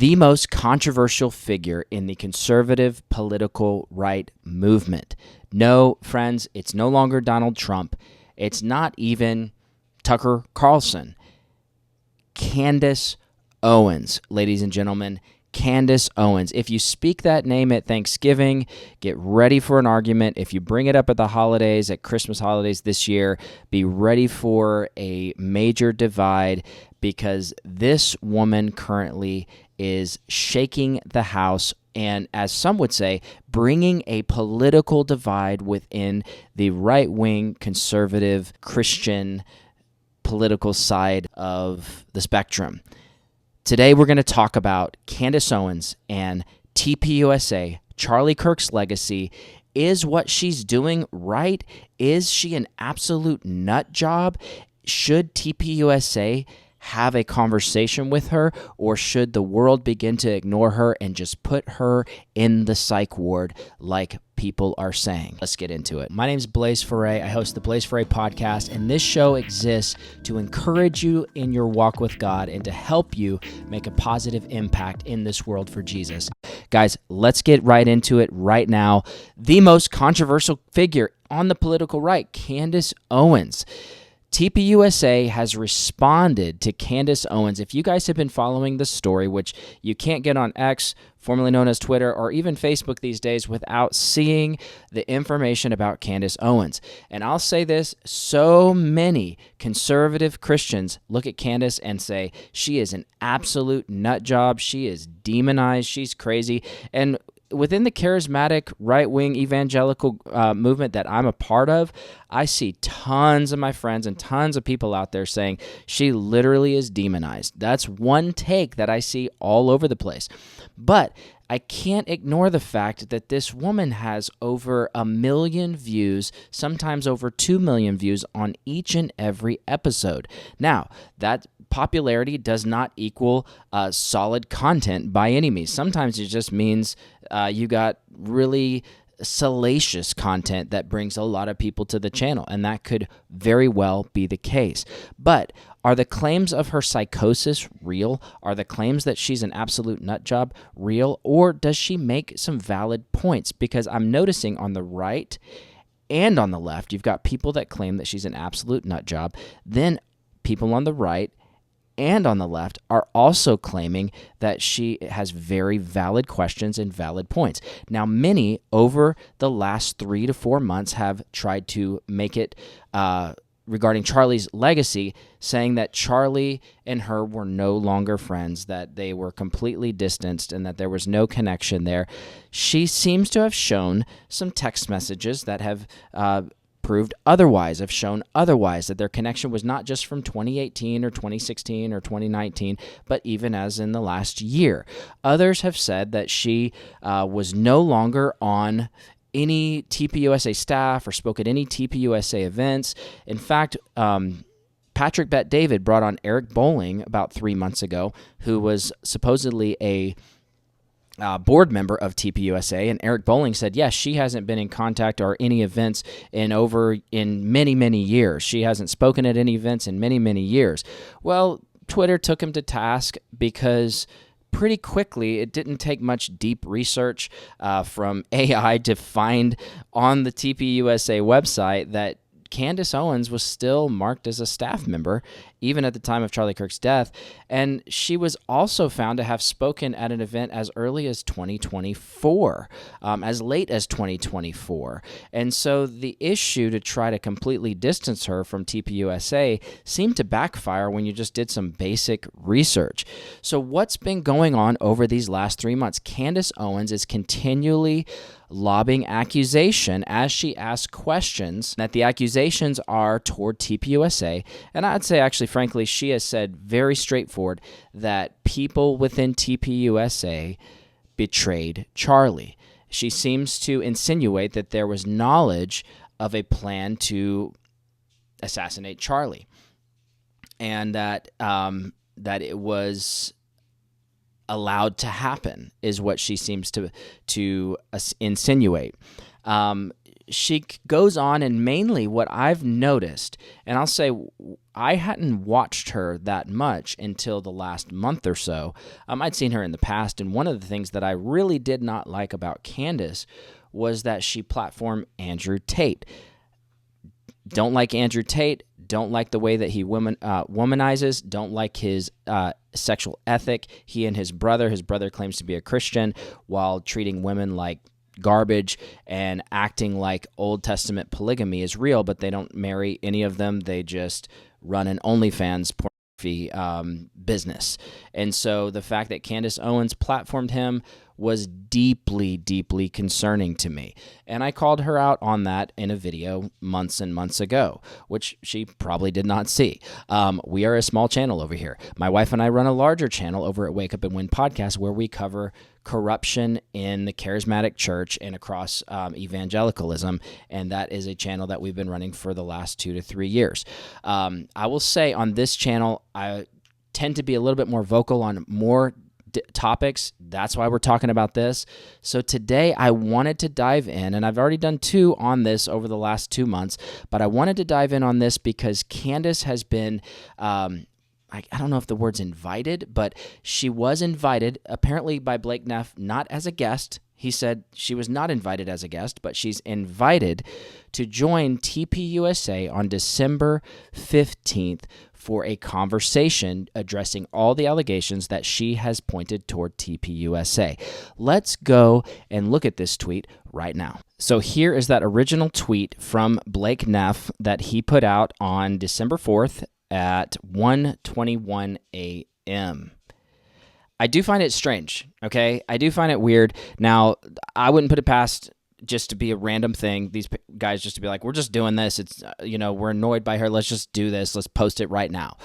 the most controversial figure in the conservative political right movement. No, friends, it's no longer Donald Trump. It's not even Tucker Carlson. Candace Owens, ladies and gentlemen, Candace Owens. If you speak that name at Thanksgiving, get ready for an argument. If you bring it up at the holidays, at Christmas holidays this year, be ready for a major divide, because this woman currently is shaking the house and, as some would say, bringing a political divide within the right-wing conservative Christian political side of the spectrum. Today, we're going to talk about Candace Owens and TPUSA, Charlie Kirk's legacy. Is what she's doing right? Is she an absolute nut job? Should TPUSA have a conversation with her, or should the world begin to ignore her and just put her in the psych ward like people are saying? Let's get into it. My name is Blaise �𝐓. I host the Blaise 𝐐𝐓 podcast, and this show exists to encourage you in your walk with God and to help you make a positive impact in this world for Jesus. Guys, let's get right into it right now. The most controversial figure on the political right, Candace Owens. TPUSA has responded to Candace Owens. If you guys have been following the story, which you can't get on X, formerly known as Twitter, or even Facebook these days without seeing the information about Candace Owens. And I'll say this, so many conservative Christians look at Candace and say, she is an absolute nut job, she is demonized, she's crazy. And within the charismatic right-wing evangelical movement that I'm a part of, I see tons of my friends and tons of people out there saying she literally is demonized. That's one take that I see all over the place. But I can't ignore the fact that this woman has over 1 million views, sometimes over 2 million views on each and every episode. Now, that popularity does not equal solid content by any means. Sometimes it just means you got really salacious content that brings a lot of people to the channel, and that could very well be the case. But are the claims of her psychosis real? Are the claims that she's an absolute nut job real? Or does she make some valid points? Because I'm noticing on the right and on the left, you've got people that claim that she's an absolute nut job. Then people on the right and on the left are also claiming that she has very valid questions and valid points. Now, many over the last 3 to 4 months have tried to make it regarding Charlie's legacy, saying that Charlie and her were no longer friends, that they were completely distanced, and that there was no connection there. She seems to have shown some text messages that have proved otherwise, have shown otherwise, that their connection was not just from 2018 or 2016 or 2019, but even as in the last year. Others have said that she was no longer on any TPUSA staff or spoke at any TPUSA events. In fact, Patrick Bet-David brought on Eric Bolling about 3 months ago, who was supposedly a board member of TPUSA, and Eric Bolling said, yes, she hasn't been in contact or any events in many, many years. She hasn't spoken at any events in many, many years. Well, Twitter took him to task because pretty quickly, it didn't take much deep research from AI to find on the TPUSA website that Candace Owens was still marked as a staff member, even at the time of Charlie Kirk's death. And she was also found to have spoken at an event as early as 2024, as late as 2024. And so the issue to try to completely distance her from TPUSA seemed to backfire when you just did some basic research. So what's been going on over these last 3 months? Candace Owens is continually lobbing accusation as she asks questions, that the accusations are toward TPUSA. And I'd say, actually, frankly, she has said very straightforward that people within TPUSA betrayed Charlie. She seems to insinuate that there was knowledge of a plan to assassinate Charlie, and that it was allowed to happen, is what she seems to insinuate. she goes on, and mainly what I've noticed, and I'll say I hadn't watched her that much until the last month or so. I'd seen her in the past, and one of the things that I really did not like about Candace was that she platformed Andrew Tate. Don't like Andrew Tate. Don't like the way that he womanizes. Don't like his sexual ethic. He and his brother claims to be a Christian while treating women like garbage and acting like Old Testament polygamy is real, but they don't marry any of them. They just run an OnlyFans pornography business. And so the fact that Candace Owens platformed him was deeply, deeply concerning to me. And I called her out on that in a video months and months ago, which she probably did not see. We are a small channel over here. My wife and I run a larger channel over at Wake Up and Win Podcast, where we cover corruption in the charismatic church and across evangelicalism, and that is a channel that we've been running for the last 2 to 3 years. I will say on this channel, I tend to be a little bit more vocal on more topics. That's why we're talking about this. So today I wanted to dive in, and I've already done 2 on this over the last 2 months, but I wanted to dive in on this because Candace has been, I don't know if the word's invited, but she was invited apparently by Blake Neff, not as a guest. He said she was not invited as a guest, but she's invited to join TPUSA on December 15th for a conversation addressing all the allegations that she has pointed toward TPUSA. Let's go and look at this tweet right now. So here is that original tweet from Blake Neff that he put out on December 4th at 1:21 a.m. I do find it strange, okay? I do find it weird. Now, I wouldn't put it past just to be a random thing, these guys just to be like, we're just doing this. It's, we're annoyed by her. Let's just do this. Let's post it right now.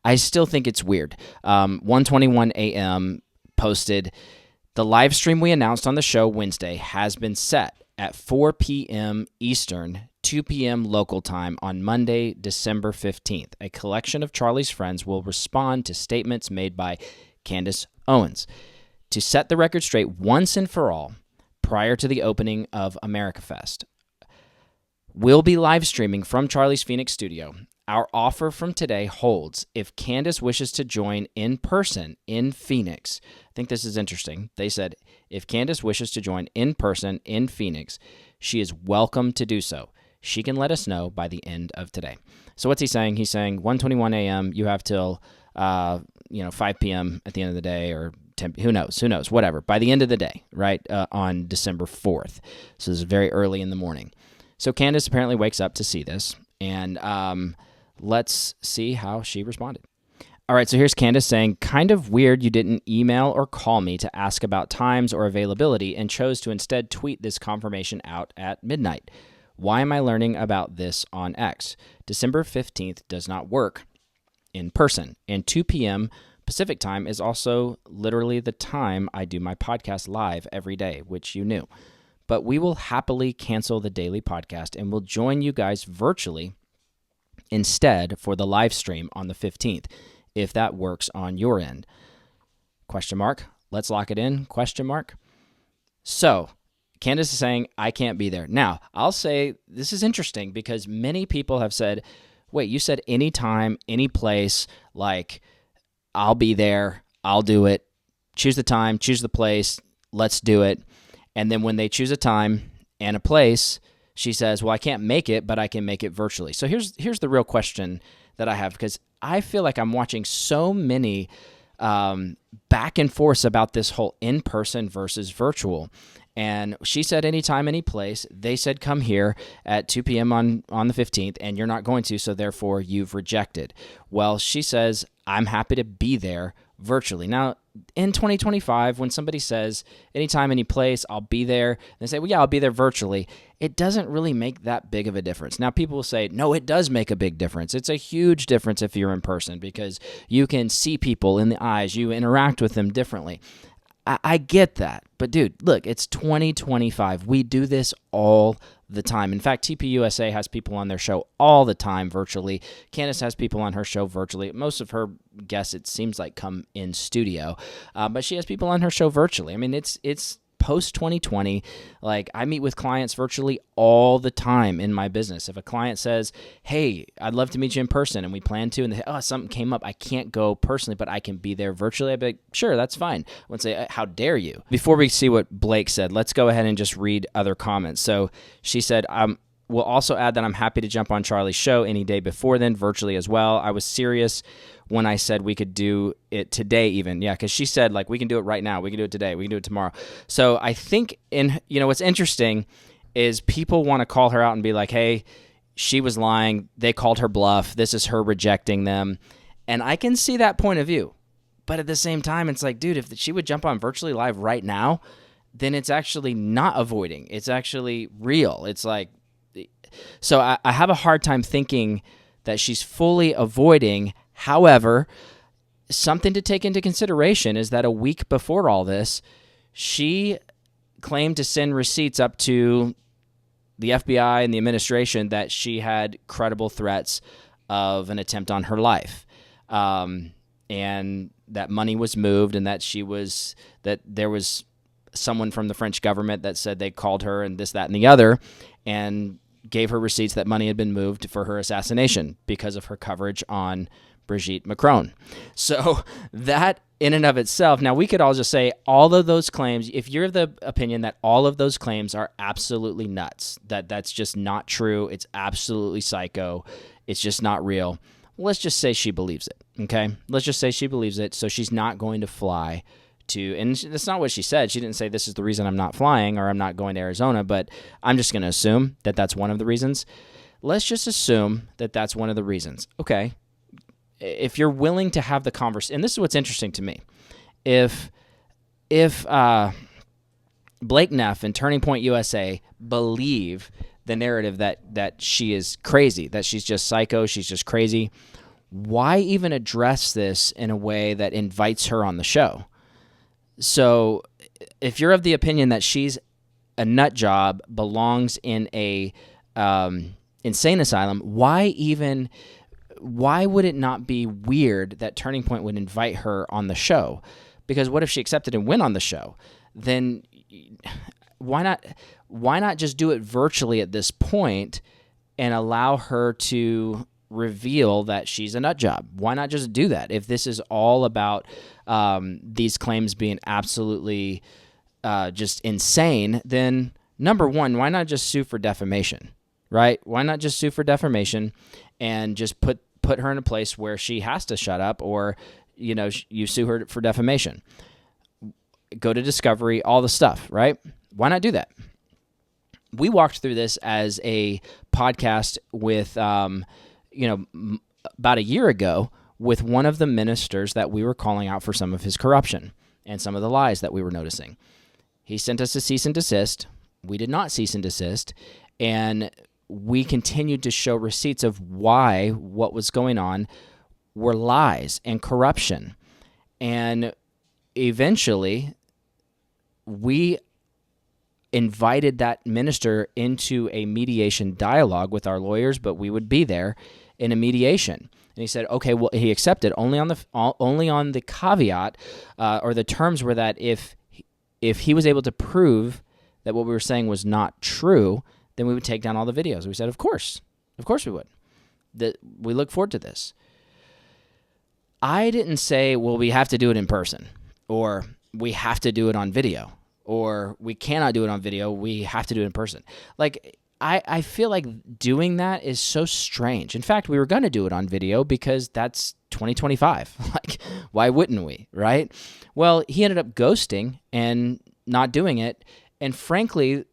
I still think it's weird. 1:21 a.m. posted, the live stream we announced on the show Wednesday has been set at 4 p.m. Eastern, 2 p.m. local time on Monday, December 15th. A collection of Charlie's friends will respond to statements made by Candace Owens. To set the record straight once and for all, prior to the opening of America Fest, we'll be live streaming from Charlie's Phoenix studio. Our offer from today holds if Candace wishes to join in person in Phoenix. I think this is interesting. They said, if Candace wishes to join in person in Phoenix, she is welcome to do so. She can let us know by the end of today. So what's he saying? He's saying 1:21 a.m., you have till 5 p.m. at the end of the day, or 10, who knows, whatever, by the end of the day, right, on December 4th. So this is very early in the morning. So Candace apparently wakes up to see this, and let's see how she responded. All right, so here's Candace saying, kind of weird you didn't email or call me to ask about times or availability and chose to instead tweet this confirmation out at midnight. Why am I learning about this on X? December 15th does not work in person, and 2 p.m. Pacific time is also literally the time I do my podcast live every day, which you knew. But we will happily cancel the daily podcast and will join you guys virtually instead for the live stream on the 15th, if that works on your end. Question mark. Let's lock it in. Question mark. So Candace is saying, I can't be there. Now, I'll say this is interesting because many people have said, wait, you said anytime, any place, like, I'll be there, I'll do it, choose the time, choose the place, let's do it. And then when they choose a time and a place, she says, well, I can't make it, but I can make it virtually. So here's the real question that I have, because I feel like I'm watching so many back and forths about this whole in-person versus virtual. And she said anytime, any place. They said come here at 2 p.m. on the 15th, and you're not going to, so therefore you've rejected. Well, she says, I'm happy to be there virtually. Now, in 2025, when somebody says anytime, any place, I'll be there, and they say, well, yeah, I'll be there virtually, it doesn't really make that big of a difference. Now, people will say, no, it does make a big difference. It's a huge difference if you're in person because you can see people in the eyes. You interact with them differently. I get that. But, dude, look, it's 2025. We do this all the time. In fact, TPUSA has people on their show all the time virtually. Candace has people on her show virtually. Most of her guests, it seems like, come in studio. But she has people on her show virtually. I mean, it's post 2020, like I meet with clients virtually all the time in my business. If a client says, hey, I'd love to meet you in person, and we plan to, and they say, oh, something came up, I can't go personally, but I can be there virtually, I'd be like, sure, that's fine. I would say, how dare you? Before we see what Blake said, let's go ahead and just read other comments. So she said, we'll also add that I'm happy to jump on Charlie's show any day before then, virtually as well. I was serious when I said we could do it today even. Yeah, because she said, like, we can do it right now. We can do it today. We can do it tomorrow. So I think, what's interesting is people want to call her out and be like, hey, she was lying. They called her bluff. This is her rejecting them. And I can see that point of view. But at the same time, it's like, dude, if she would jump on virtually live right now, then it's actually not avoiding. It's actually real. It's like, so I have a hard time thinking that she's fully avoiding. However, something to take into consideration is that a week before all this, she claimed to send receipts up to the FBI and the administration that she had credible threats of an attempt on her life, and that money was moved, and that there was someone from the French government that said they called her and this, that, and the other, and gave her receipts that money had been moved for her assassination because of her coverage on Brigitte Macron. So that in and of itself, now we could all just say all of those claims, if you're of the opinion that all of those claims are absolutely nuts, that's just not true, it's absolutely psycho, it's just not real, let's just say she believes it, okay? Let's just say she believes it, so she's not going to fly to, and that's not what she said. She didn't say this is the reason I'm not flying or I'm not going to Arizona, but I'm just going to assume that that's one of the reasons. Let's just assume that that's one of the reasons. Okay. If you're willing to have the conversation, and this is what's interesting to me, if Blake Neff and Turning Point USA believe the narrative that she is crazy, that she's just psycho, she's just crazy, why even address this in a way that invites her on the show? So if you're of the opinion that she's a nut job, belongs in a insane asylum, why would it not be weird that Turning Point would invite her on the show? Because what if she accepted and went on the show? Then why not just do it virtually at this point and allow her to reveal that she's a nut job? Why not just do that? If this is all about these claims being absolutely just insane, then number one, why not just sue for defamation, right? Why not just sue for defamation and just put her in a place where she has to shut up, or you sue her for defamation, go to discovery, all the stuff, right? Why not do that? We walked through this as a podcast with about a year ago with one of the ministers that we were calling out for some of his corruption and some of the lies that we were noticing. He sent us a cease and desist. We did not cease and desist, and we continued to show receipts of why what was going on were lies and corruption. And eventually, we invited that minister into a mediation dialogue with our lawyers, but we would be there in a mediation. And he said, okay, well, he accepted only on the caveat, or the terms were that if he was able to prove that what we were saying was not true, then we would take down all the videos. We said, of course we would. We look forward to this. I didn't say, well, we have to do it in person, or we have to do it on video, or we cannot do it on video, we have to do it in person. Like, I feel like doing that is so strange. In fact, we were going to do it on video because that's 2025. Like, why wouldn't we, right? Well, he ended up ghosting and not doing it. And frankly,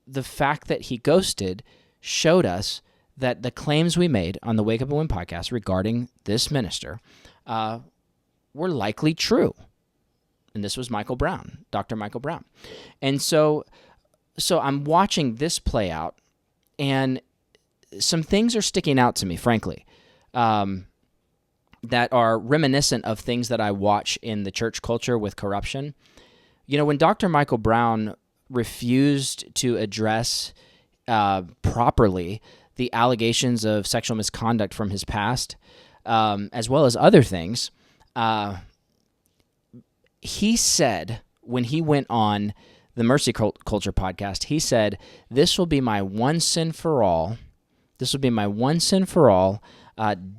the fact that he ghosted showed us that the claims we made on the Wake Up and Win podcast regarding this minister were likely true. And this was Dr. Michael Brown. And so I'm watching this play out, and some things are sticking out to me, frankly, that are reminiscent of things that I watch in the church culture with corruption. When Dr. Michael Brown refused to address properly the allegations of sexual misconduct from his past, as well as other things, he said when he went on the Mercy Culture podcast, he said, this will be my one sin for all. This will be my one sin for all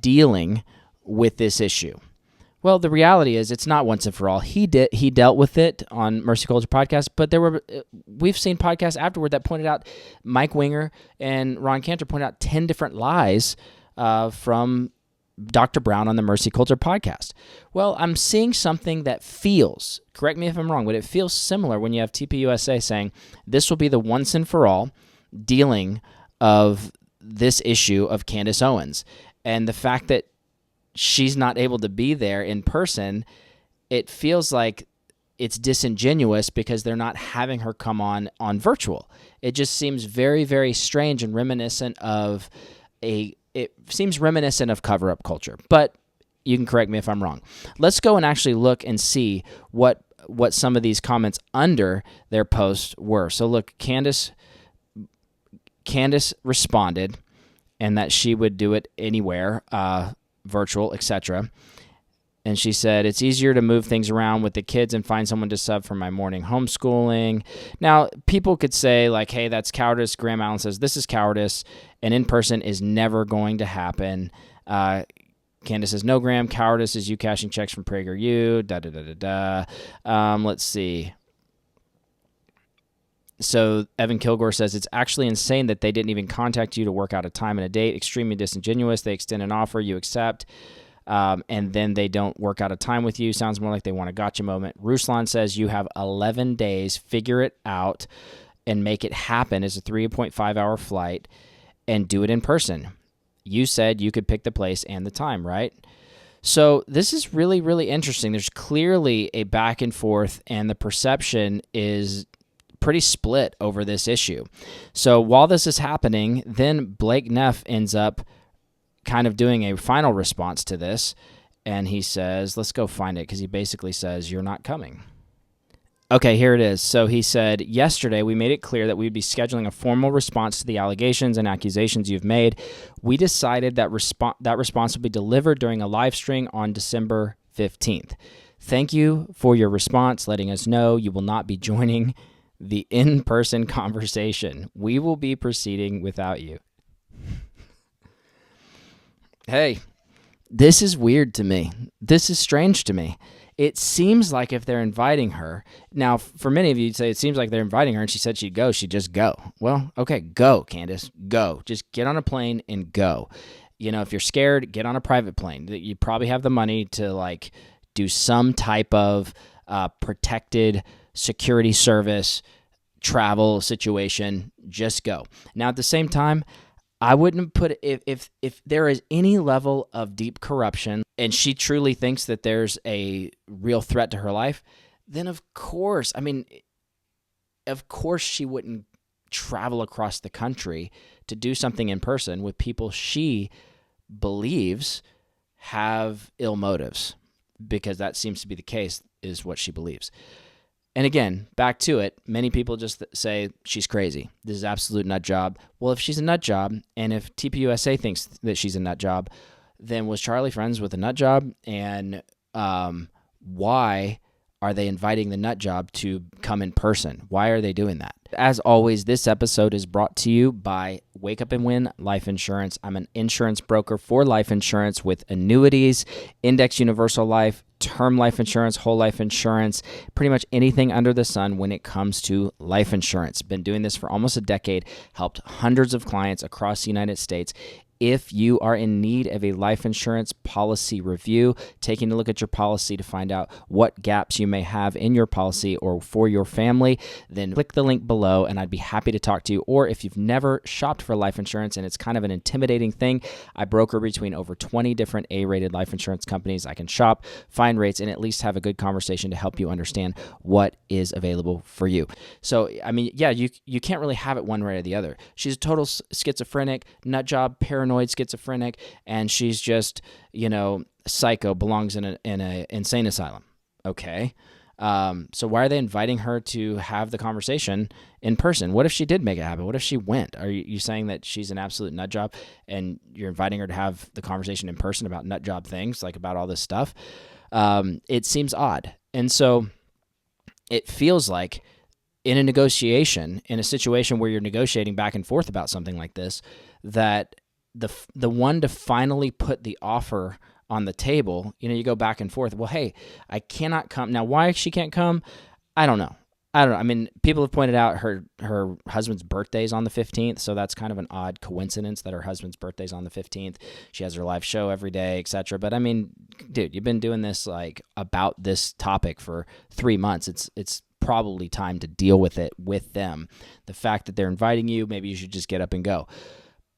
dealing with this issue. Well, the reality is it's not once and for all. He dealt with it on Mercy Culture podcast, but we've seen podcasts afterward that pointed out, Mike Winger and Ron Cantor pointed out 10 different lies from Dr. Brown on the Mercy Culture podcast. Well, I'm seeing something that feels, correct me if I'm wrong, but it feels similar when you have TPUSA saying this will be the once and for all dealing of this issue of Candace Owens. And the fact that she's not able to be there in person, it feels like it's disingenuous because they're not having her come on virtual. It just seems very, very strange and reminiscent of cover-up culture. But you can correct me if I'm wrong. Let's go and actually look and see what some of these comments under their post were. So look, Candace responded, and that she would do it anywhere, virtual, etc. And she said, it's easier to move things around with the kids and find someone to sub for my morning homeschooling. Now, people could say, like, hey, that's cowardice. Graham Allen says, this is cowardice, and in person is never going to happen. Candace says, no, Graham, cowardice is you cashing checks from PragerU, Let's see. So Evan Kilgore says, it's actually insane that they didn't even contact you to work out a time and a date. Extremely disingenuous. They extend an offer, you accept, and then they don't work out a time with you. Sounds more like they want a gotcha moment. Ruslan says, you have 11 days. Figure it out and make it happen as a 3.5-hour flight and do it in person. You said you could pick the place and the time, right? So this is really, really interesting. There's clearly a back and forth, and the perception is pretty split over this issue. So while this is happening, then Blake Neff ends up kind of doing a final response to this, and he says, let's go find it, because he basically says, you're not coming. Okay, here it is. So he said, yesterday we made it clear that we'd be scheduling a formal response to the allegations and accusations you've made. We decided that response will be delivered during a live stream on December 15th. Thank you for your response, letting us know you will not be joining the in-person conversation. We will be proceeding without you. Hey, this is weird to me. This is strange to me. It seems like if they're inviting her, now for many of you, you'd say it seems like they're inviting her and she said she'd go, she'd just go. Well, okay, go, Candace, go. Just get on a plane and go. You know, if you're scared, get on a private plane. You probably have the money to like do some type of protected security service travel situation. Just go. Now, at the same time, I wouldn't put if there is any level of deep corruption and she truly thinks that there's a real threat to her life, then of course she wouldn't travel across the country to do something in person with people she believes have ill motives, because that seems to be the case, is what she believes. And again, back to it, many people just say she's crazy. This is absolute nut job. Well, if she's a nut job, and if TPUSA thinks that she's a nut job, then was Charlie friends with a nut job? And why are they inviting the nut job to come in person? Why are they doing that? As always, this episode is brought to you by Wake Up and Win Life Insurance. I'm an insurance broker for life insurance with annuities, index universal life, term life insurance, whole life insurance, pretty much anything under the sun when it comes to life insurance. Been doing this for almost a decade, helped hundreds of clients across the United States. If you are in need of a life insurance policy review, taking a look at your policy to find out what gaps you may have in your policy or for your family, then click the link below and I'd be happy to talk to you. Or if you've never shopped for life insurance and it's kind of an intimidating thing, I broker between over 20 different A-rated life insurance companies. I can shop, find rates, and at least have a good conversation to help you understand what is available for you. So, I mean, yeah, you can't really have it one way or the other. She's a total schizophrenic, nut job, paranoid schizophrenic, and she's just, psycho, belongs in a insane asylum. Okay. So why are they inviting her to have the conversation in person? What if she did make it happen? What if she went? Are you saying that she's an absolute nut job and you're inviting her to have the conversation in person about nut job things, like about all this stuff? It seems odd. And so it feels like in a negotiation, in a situation where you're negotiating back and forth about something like this, that the one to finally put the offer on the table, you go back and forth. Well, hey, I cannot come. Now, why she can't come, I don't know. I mean, people have pointed out her husband's birthday is on the 15th, so that's kind of an odd coincidence that her husband's birthday is on the 15th. She has her live show every day, etc. But I mean, dude, you've been doing this about this topic for 3 months. It's probably time to deal with it with them. The fact that they're inviting you, maybe you should just get up and go.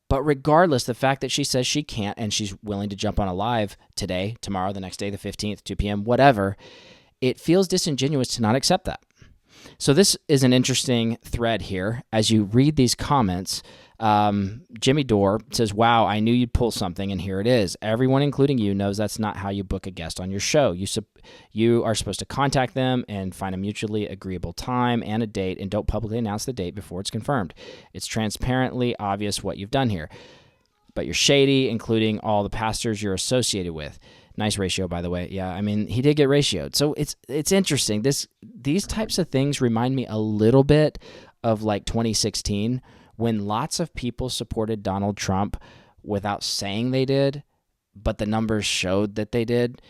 But regardless, the fact that she says she can't and she's willing to jump on a live today, tomorrow, the next day, the 15th, 2 p.m., whatever, it feels disingenuous to not accept that. So this is an interesting thread here. As you read these comments, Jimmy Dore says, wow, I knew you'd pull something, and here it is. Everyone, including you, knows that's not how you book a guest on your show. You are supposed to contact them and find a mutually agreeable time and a date, and don't publicly announce the date before it's confirmed. It's transparently obvious what you've done here. But you're shady, including all the pastors you're associated with. Nice ratio, by the way. Yeah, I mean, he did get ratioed. So it's interesting. These types of things remind me a little bit of 2016, when lots of people supported Donald Trump without saying they did, but the numbers showed that they did.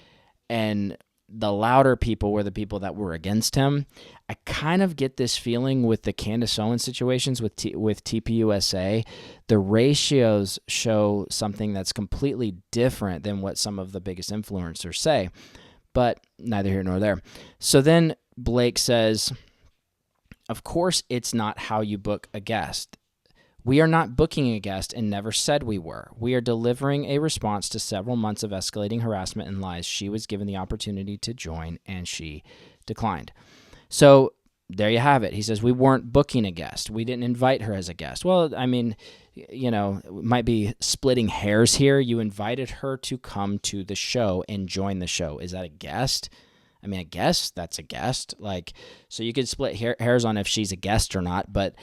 And the louder people were the people that were against him. I kind of get this feeling with the Candace Owens situations with TPUSA. The ratios show something that's completely different than what some of the biggest influencers say, but neither here nor there. So then Blake says, of course it's not how you book a guest. We are not booking a guest and never said we were. We are delivering a response to several months of escalating harassment and lies. She was given the opportunity to join, and she declined. So there you have it. He says, we weren't booking a guest. We didn't invite her as a guest. Well, I mean, we might be splitting hairs here. You invited her to come to the show and join the show. Is that a guest? I mean, I guess that's a guest. So you could split hairs on if she's a guest or not. But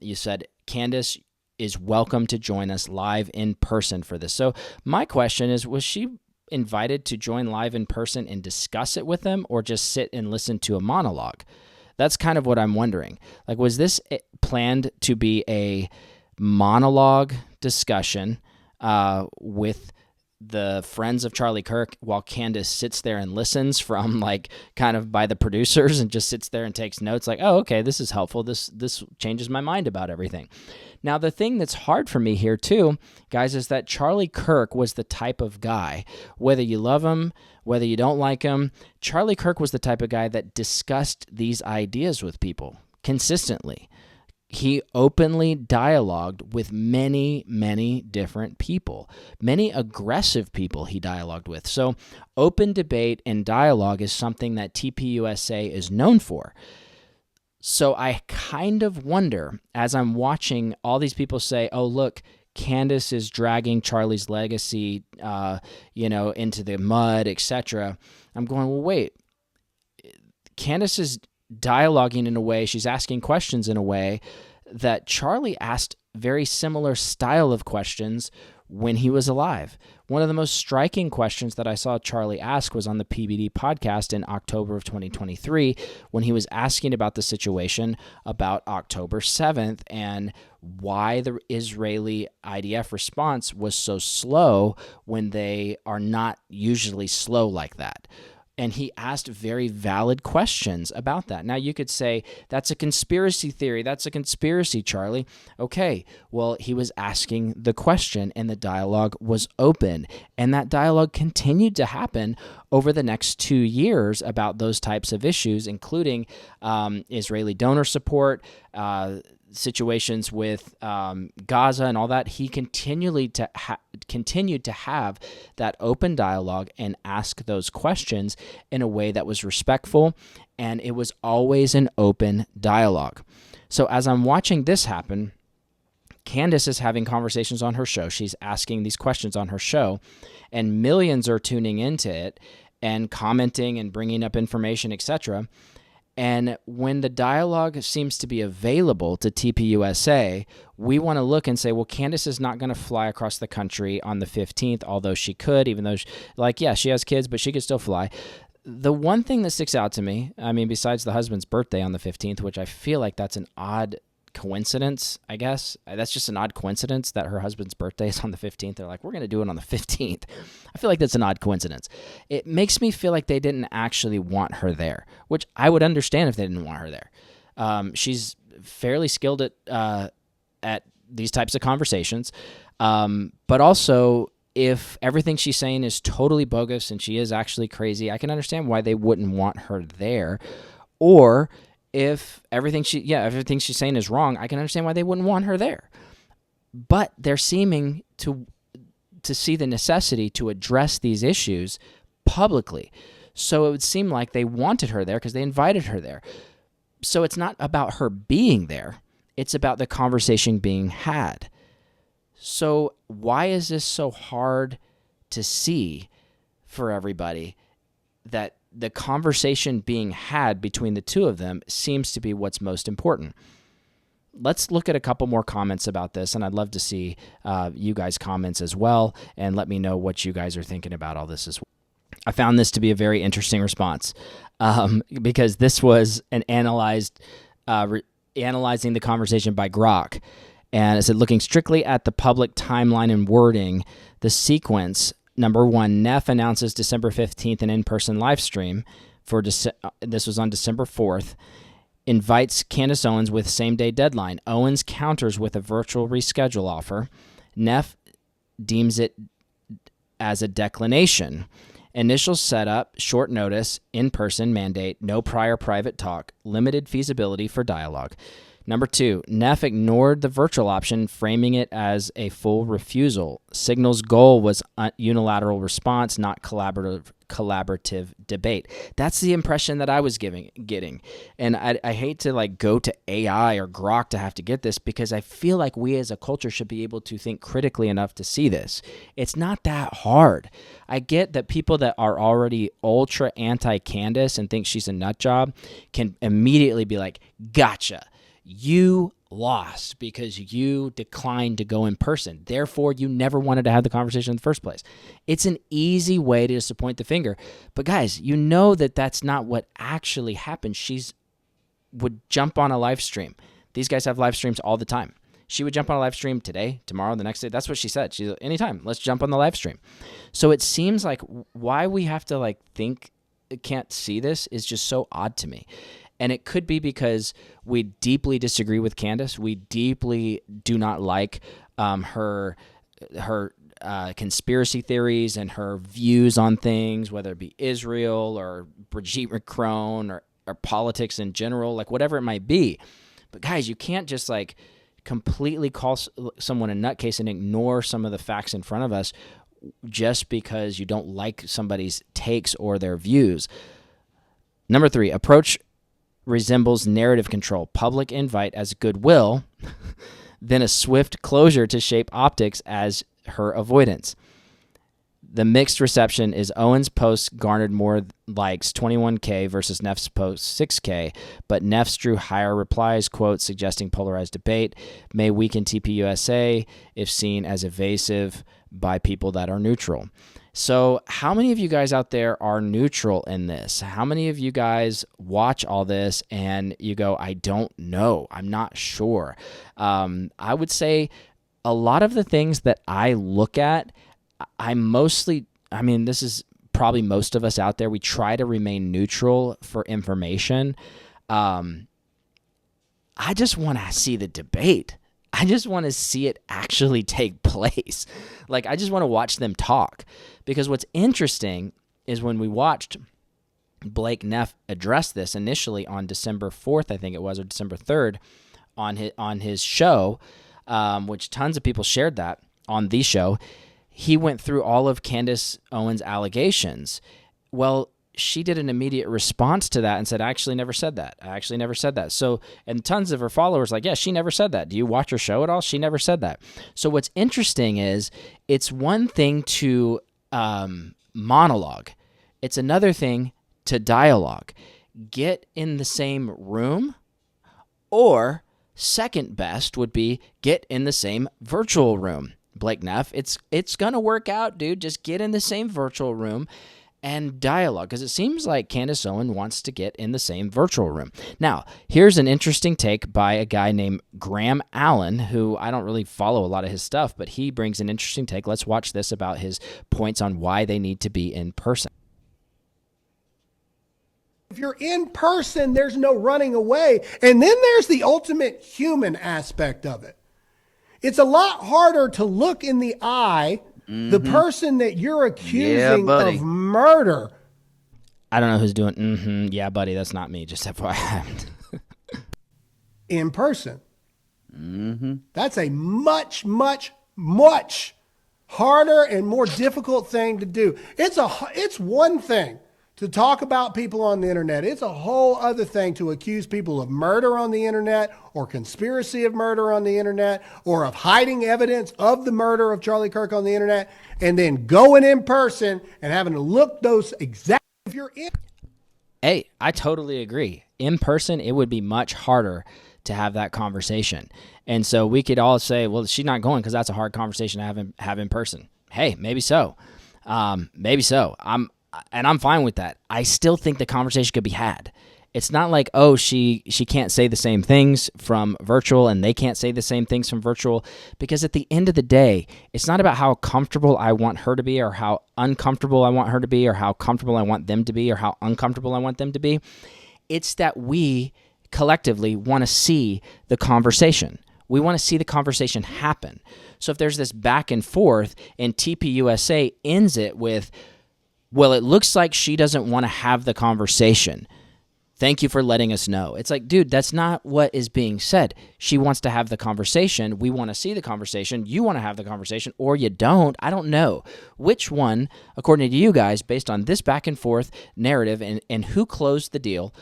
you said Candace is welcome to join us live in person for this. So my question is, was she invited to join live in person and discuss it with them, or just sit and listen to a monologue? That's kind of what I'm wondering. Was this planned to be a monologue discussion with the friends of Charlie Kirk, while Candace sits there and listens from kind of by the producers and just sits there and takes notes oh, okay, this is helpful. This changes my mind about everything. Now, the thing that's hard for me here too, guys, is that Charlie Kirk was the type of guy, whether you love him, whether you don't like him, Charlie Kirk was the type of guy that discussed these ideas with people consistently. He openly dialogued with many, many different people, many aggressive people he dialogued with. So open debate and dialogue is something that TPUSA is known for. So I kind of wonder, as I'm watching all these people say, oh, look, Candace is dragging Charlie's legacy, into the mud, etc. I'm going, well, wait, Candace is dialoguing in a way, she's asking questions in a way that Charlie asked very similar style of questions when he was alive. One of the most striking questions that I saw Charlie ask was on the PBD podcast in October of 2023, when he was asking about the situation about October 7th and why the Israeli IDF response was so slow when they are not usually slow like that. And he asked very valid questions about that. Now, you could say, that's a conspiracy theory. That's a conspiracy, Charlie. Okay, well, he was asking the question, and the dialogue was open. And that dialogue continued to happen over the next 2 years about those types of issues, including Israeli donor support, situations with Gaza and all that. He continued to have that open dialogue and ask those questions in a way that was respectful, and it was always an open dialogue. So as I'm watching this happen, Candace is having conversations on her show. She's asking these questions on her show, and millions are tuning into it and commenting and bringing up information, etc. And when the dialogue seems to be available to TPUSA, we want to look and say, well, Candace is not going to fly across the country on the 15th, although she could, even though, she has kids, but she could still fly. the one thing that sticks out to me, I mean, besides the husband's birthday on the 15th, which I feel like that's an odd coincidence, I guess. That's just an odd coincidence that her husband's birthday is on the 15th. They're like, we're going to do it on the 15th. I feel like that's an odd coincidence. It makes me feel like they didn't actually want her there, which I would understand if they didn't want her there. She's fairly skilled at these types of conversations, but also if everything she's saying is totally bogus and she is actually crazy, I can understand why they wouldn't want her there. Or if everything she's saying is wrong, I can understand why they wouldn't want her there. But they're seeming to see the necessity to address these issues publicly. So it would seem like they wanted her there because they invited her there. So it's not about her being there. It's about the conversation being had. So why is this so hard to see for everybody, that the conversation being had between the two of them seems to be what's most important? Let's look at a couple more comments about this, and I'd love to see you guys' comments as well, and let me know what you guys are thinking about all this as well. I found this to be a very interesting response because this was an analyzing the conversation by Grok. And it said, looking strictly at the public timeline and wording, the sequence, number one, Neff announces December 15th an in-person live stream. This was on December 4th. Invites Candace Owens with same-day deadline. Owens counters with a virtual reschedule offer. Neff deems it as a declination. Initial setup, short notice, in-person mandate, no prior private talk, limited feasibility for dialogue. Number two, Neff ignored the virtual option, framing it as a full refusal. Signal's goal was unilateral response, not collaborative debate. That's the impression that I was getting. And I hate to go to AI or Grok to have to get this, because I feel like we as a culture should be able to think critically enough to see this. It's not that hard. I get that people that are already ultra anti-Candace and think she's a nut job can immediately be like, gotcha. You lost because you declined to go in person. Therefore, you never wanted to have the conversation in the first place. It's an easy way to just point the finger. But guys, you know that that's not what actually happened. Would jump on a live stream. These guys have live streams all the time. She would jump on a live stream today, tomorrow, the next day. That's what she said. She's like, anytime, let's jump on the live stream. So it seems like why we have to think can't see this is just so odd to me. And it could be because we deeply disagree with Candace. We deeply do not like her conspiracy theories and her views on things, whether it be Israel or Brigitte Macron or politics in general, whatever it might be. But guys, you can't just completely call someone a nutcase and ignore some of the facts in front of us just because you don't like somebody's takes or their views. Number three, approach resembles narrative control, public invite as goodwill, then a swift closure to shape optics as her avoidance. The mixed reception is Owens' post garnered more likes, 21K, versus Neff's post, 6K, but Neff's drew higher replies, quote, suggesting polarized debate, may weaken TPUSA if seen as evasive by people that are neutral. So how many of you guys out there are neutral in this? How many of you guys watch all this and you go, I don't know, I'm not sure? I would say a lot of the things that I look at, this is probably most of us out there, we try to remain neutral for information. I just want to see the debate. I just want to see it actually take place. I just want to watch them talk. Because what's interesting is when we watched Blake Neff address this initially on December 4th, I think it was, or December 3rd, on his show, which tons of people shared that on the show, he went through all of Candace Owens' allegations. Well, she did an immediate response to that and said, I actually never said that. So, and tons of her followers yeah, she never said that. Do you watch her show at all? She never said that. So what's interesting is it's one thing to monologue. It's another thing to dialogue. Get in the same room, or second best would be get in the same virtual room. Blake Neff, it's going to work out, dude. Just get in the same virtual room and dialogue, because it seems like Candace Owens wants to get in the same virtual room. Now, here's an interesting take by a guy named Graham Allen, who I don't really follow a lot of his stuff, but he brings an interesting take. Let's watch this about his points on why they need to be in person. If you're in person, there's no running away. And then there's the ultimate human aspect of it. It's a lot harder to look in the eye the person that you're accusing of murder. I don't know who's doing, yeah, buddy, that's not me, just FYI. In person. That's a much, much, much harder and more difficult thing to do. It's one thing to talk about people on the internet. It's a whole other thing to accuse people of murder on the internet or conspiracy of murder on the internet or of hiding evidence of the murder of Charlie Kirk on the internet and then going in person and having to look those exact. If you're in. Hey, I totally agree. In person, it would be much harder to have that conversation. And so we could all say, well, she's not going because that's a hard conversation to have in person. Hey, maybe so. Maybe so. I'm fine with that. I still think the conversation could be had. It's not like, oh, she can't say the same things from virtual and they can't say the same things from virtual, because at the end of the day, it's not about how comfortable I want her to be or how uncomfortable I want her to be or how comfortable I want them to be or how uncomfortable I want them to be. It's that we collectively want to see the conversation. We want to see the conversation happen. So if there's this back and forth and TPUSA ends it with, well, it looks like she doesn't want to have the conversation. Thank you for letting us know. It's like, dude, that's not what is being said. She wants to have the conversation. We want to see the conversation. You want to have the conversation, or you don't. I don't know. Which one, according to you guys, based on this back and forth narrative and who closed the deal,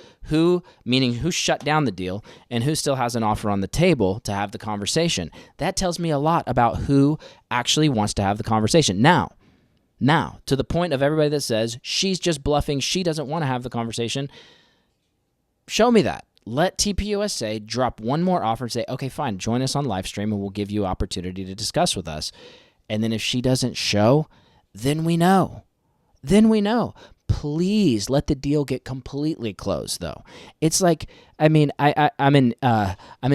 meaning who shut down the deal, and who still has an offer on the table to have the conversation, that tells me a lot about who actually wants to have the conversation. Now, to the point of everybody that says she's just bluffing, she doesn't want to have the conversation, show me that. Let TPUSA drop one more offer and say, okay, fine, join us on live stream and we'll give you opportunity to discuss with us. And then if she doesn't show, then we know. Please let the deal get completely closed, though. It's like, I mean, I'm in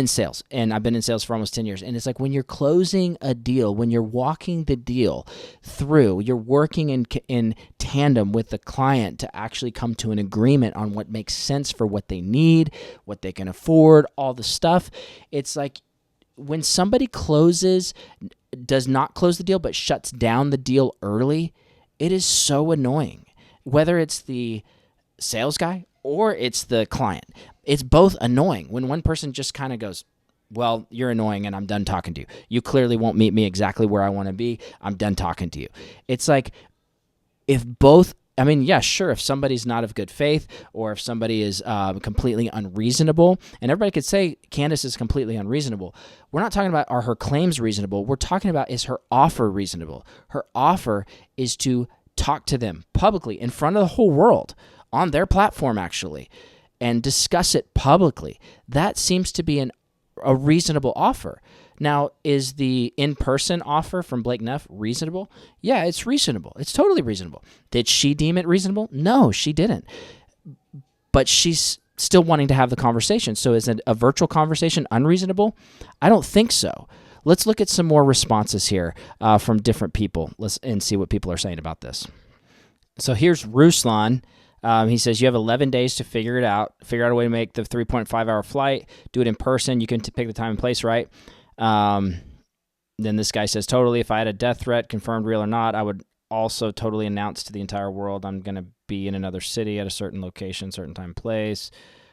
sales, and I've been in sales for almost 10 years. And it's like when you're closing a deal, when you're walking the deal through, you're working in tandem with the client to actually come to an agreement on what makes sense for what they need, what they can afford, all the stuff. It's like when somebody does not close the deal, but shuts down the deal early, it is so annoying. Whether it's the sales guy or it's the client, it's both annoying when one person just kind of goes, well, you're annoying and I'm done talking to you. You clearly won't meet me exactly where I want to be. I'm done talking to you. It's like if both, I mean, yeah, sure, if somebody's not of good faith or if somebody is completely unreasonable, and everybody could say Candace is completely unreasonable. We're not talking about are her claims reasonable. We're talking about is her offer reasonable. Her offer is to talk to them publicly in front of the whole world on their platform, actually, and discuss it publicly. That seems to be a reasonable offer. Now, is the in-person offer from Neff reasonable? Yeah, it's reasonable. It's totally reasonable. Did she deem it reasonable? No, she didn't. But she's still wanting to have the conversation. So is a virtual conversation unreasonable? I don't think so. Let's look at some more responses here from different people and see what people are saying about this. So here's Ruslan. He says, you have 11 days to figure out a way to make the 3.5-hour flight, do it in person. You can pick the time and place, right? Then this guy says, totally, if I had a death threat, confirmed real or not, I would also totally announce to the entire world I'm going to be in another city at a certain location, certain time, place.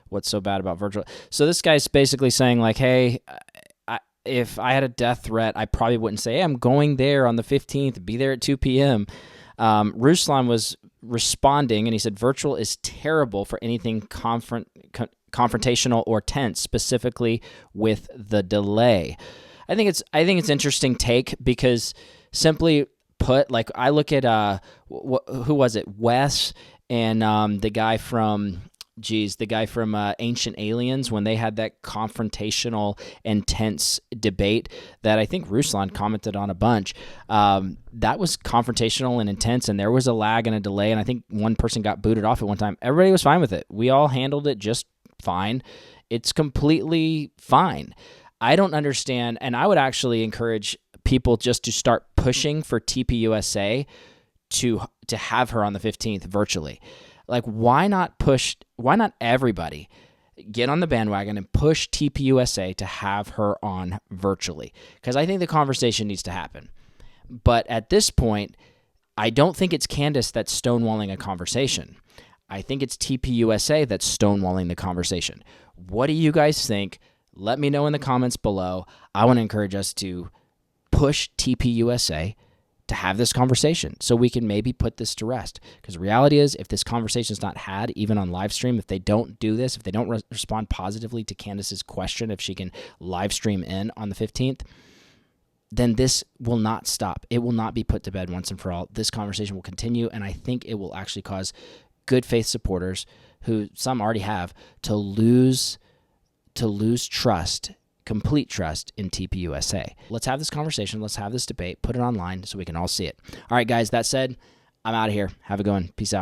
What's so bad about virtual? So this guy's basically saying like, hey, if I had a death threat, I probably wouldn't say, hey, I'm going there on the 15th, be there at 2 p.m. Ruslan was responding, and he said, virtual is terrible for anything confrontational or tense, specifically with the delay. I think it's interesting take because simply put, like I look at, who was it? Wes and the guy from geez, the guy from Ancient Aliens, when they had that confrontational, intense debate that I think Ruslan commented on a bunch, that was confrontational and intense, and there was a lag and a delay, and I think one person got booted off at one time. Everybody was fine with it. We all handled it just fine. It's completely fine. I don't understand, and I would actually encourage people just to start pushing for TPUSA to have her on the 15th virtually. Like, why not everybody get on the bandwagon and push TPUSA to have her on virtually? Because I think the conversation needs to happen. But at this point, I don't think it's Candace that's stonewalling a conversation. I think it's TPUSA that's stonewalling the conversation. What do you guys think? Let me know in the comments below. I want to encourage us to push TPUSA to have this conversation so we can maybe put this to rest. Because the reality is, if this conversation is not had, even on live stream, if they don't do this, if they don't respond positively to Candace's question, if she can live stream in on the 15th, then this will not stop. It will not be put to bed once and for all. This conversation will continue, and I think it will actually cause good faith supporters, who some already have, to lose trust, complete trust in TPUSA. Let's have this conversation. Let's have this debate. Put it online so we can all see it. All right, guys, that said, I'm out of here. Have a good one. Peace out.